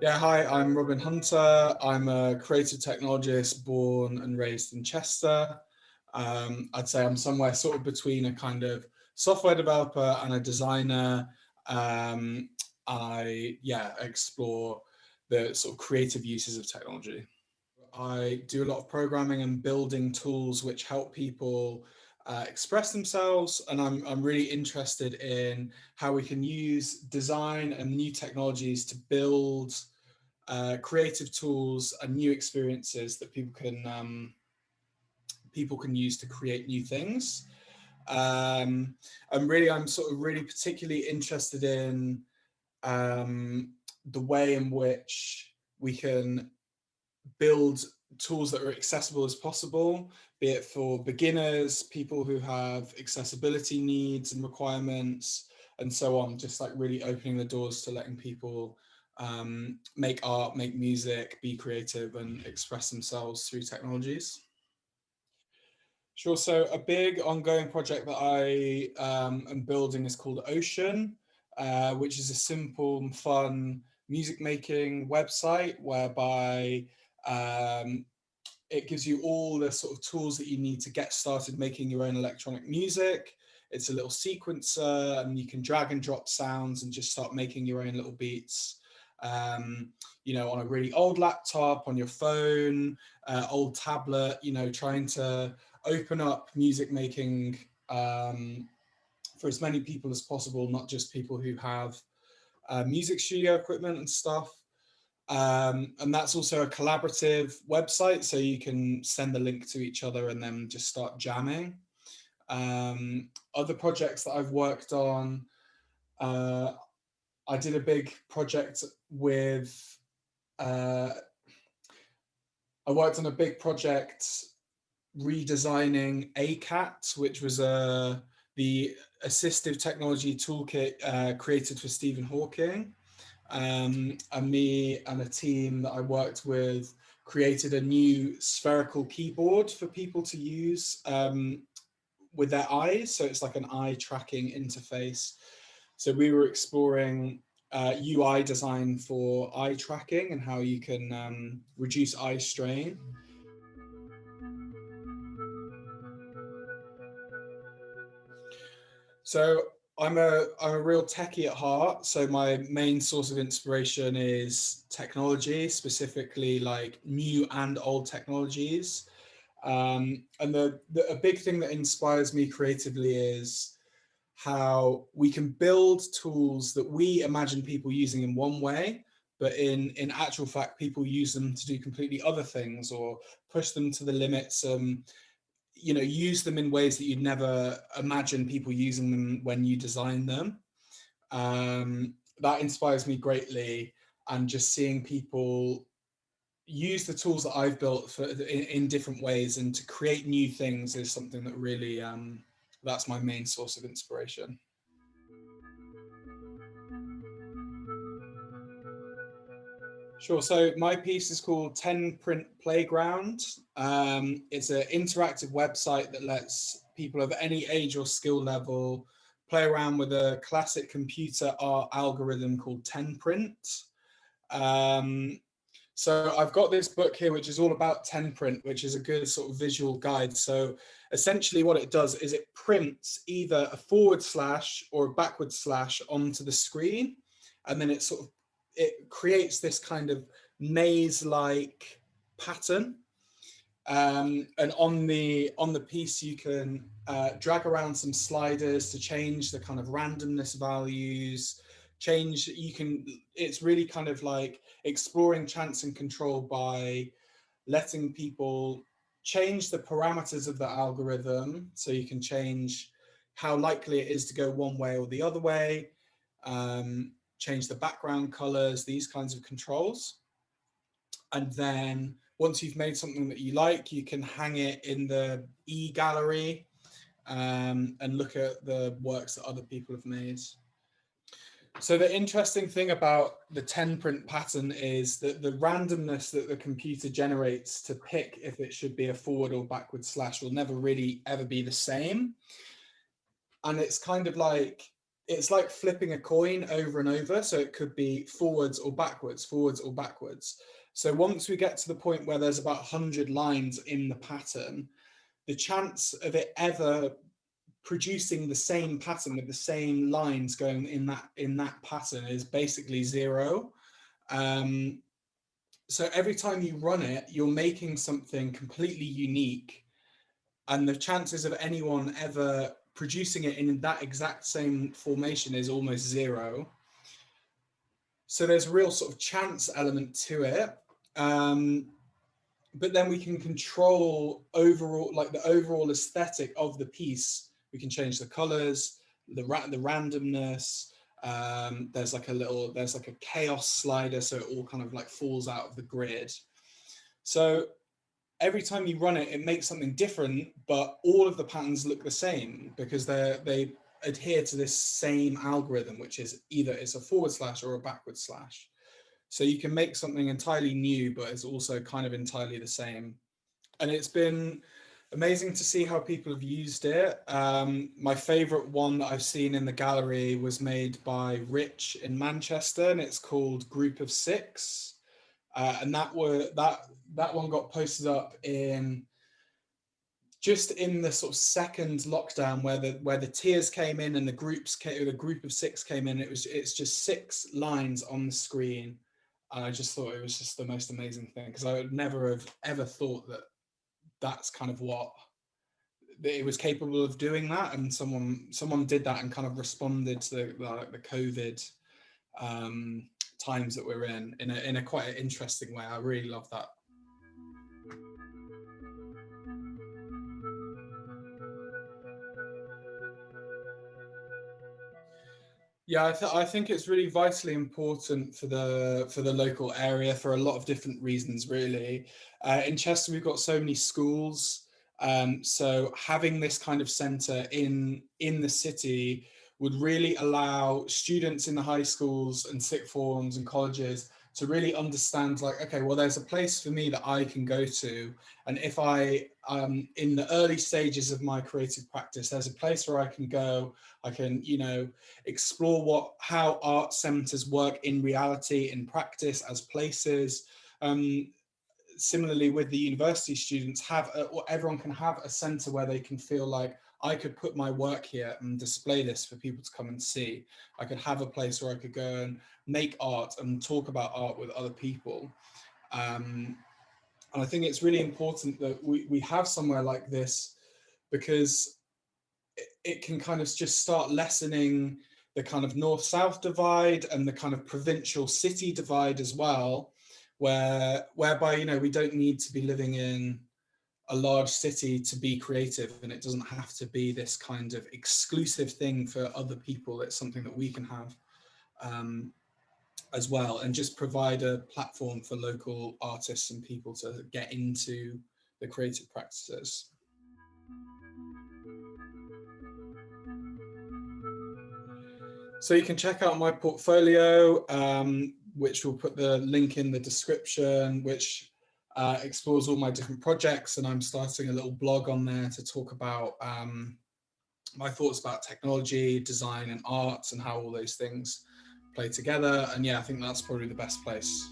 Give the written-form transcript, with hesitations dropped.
Yeah, hi, I'm Robin Hunter. I'm a creative technologist born and raised in Chester. I'd say I'm somewhere sort of between a kind of software developer and a designer. I explore the sort of creative uses of technology. I do a lot of programming and building tools which help people express themselves, and I'm really interested in how we can use design and new technologies to build creative tools and new experiences that people can use to create new things. And really, I'm sort of really particularly interested in the way in which we can build tools that are accessible as possible, be it for beginners, people who have accessibility needs and requirements, and so on. Just like really opening the doors to letting people make art, make music, be creative, and express themselves through technologies. Sure. So a big ongoing project that I am building is called Ocean, which is a simple and fun music making website whereby it gives you all the sort of tools that you need to get started making your own electronic music. It's a little sequencer, and you can drag and drop sounds and just start making your own little beats. On a really old laptop, on your phone, old tablet, trying to open up music making for as many people as possible, not just people who have music studio equipment and stuff. And that's also a collaborative website, so you can send the link to each other and then just start jamming. Other projects that I've worked on, I did a big project with, I worked on a big project redesigning ACAT, which was the assistive technology toolkit created for Stephen Hawking. And me and a team that I worked with created a new spherical keyboard for people to use with their eyes. So it's like an eye tracking interface. So we were exploring UI design for eye tracking and how you can reduce eye strain. So I'm a real techie at heart. So my main source of inspiration is technology, specifically like new and old technologies. And a big thing that inspires me creatively is how we can build tools that we imagine people using in one way, but in actual fact, people use them to do completely other things or push them to the limits. Use them in ways that you'd never imagine people using them when you design them. That inspires me greatly, and just seeing people use the tools that I've built in different ways and to create new things is something that really, that's my main source of inspiration. Sure. So my piece is called 10 Print Playground. It's an interactive website that lets people of any age or skill level play around with a classic computer art algorithm called 10 Print. So I've got this book here, which is all about 10 Print, which is a good sort of visual guide. So essentially what it does is it prints either a forward slash or a backward slash onto the screen, and then it creates this kind of maze-like pattern. And on the piece, you can drag around some sliders to change the kind of randomness values. It's really kind of like exploring chance and control by letting people change the parameters of the algorithm. So you can change how likely it is to go one way or the other way, change the background colors, these kinds of controls. And then once you've made something that you like, you can hang it in the e-gallery and look at the works that other people have made. So the interesting thing about the 10 print pattern is that the randomness that the computer generates to pick if it should be a forward or backward slash will never really ever be the same. And it's kind of like it's like flipping a coin over and over. So it could be forwards or backwards, forwards or backwards. So once we get to the point where there's about 100 lines in the pattern, the chance of it ever producing the same pattern with the same lines going in that pattern is basically zero. So every time you run it, you're making something completely unique, and the chances of anyone ever producing it in that exact same formation is almost zero. So there's a real sort of chance element to it. But then we can control overall, like the overall aesthetic of the piece. We can change the colors, the randomness. There's like a chaos slider, so it all kind of like falls out of the grid. So every time you run it, it makes something different, but all of the patterns look the same because they adhere to this same algorithm, which is either it's a forward slash or a backward slash. So you can make something entirely new, but it's also kind of entirely the same. And it's been amazing to see how people have used it. My favorite one that I've seen in the gallery was made by Rich in Manchester, and it's called Group of Six. And that one got posted up in just in the sort of second lockdown where the tiers came in and the group of six came in. It's just 6 lines on the screen. And I just thought it was just the most amazing thing, because I would never have ever thought that that's kind of what it was capable of doing, that, and someone did that and kind of responded to the COVID times that we're in a quite an interesting way. I really love that. Yeah, I think it's really vitally important for the local area for a lot of different reasons, really. In Chester, we've got so many schools, so having this kind of centre in the city would really allow students in the high schools and sixth forms and colleges to really understand, like, okay, well, there's a place for me that I can go to, and if I in the early stages of my creative practice, there's a place where I can go. I can, explore how art centres work in reality, in practice, as places. Similarly, with the university students, everyone can have a centre where they can feel like, I could put my work here and display this for people to come and see. I could have a place where I could go and make art and talk about art with other people. And I think it's really important that we have somewhere like this, because it can kind of just start lessening the kind of north-south divide and the kind of provincial city divide as well, whereby, we don't need to be living in a large city to be creative, and it doesn't have to be this kind of exclusive thing for other people. It's something that we can have as well, and just provide a platform for local artists and people to get into the creative practices. So you can check out my portfolio, which we'll put the link in the description, which explores all my different projects. And I'm starting a little blog on there to talk about my thoughts about technology, design and art, and how all those things play together. And yeah, I think that's probably the best place.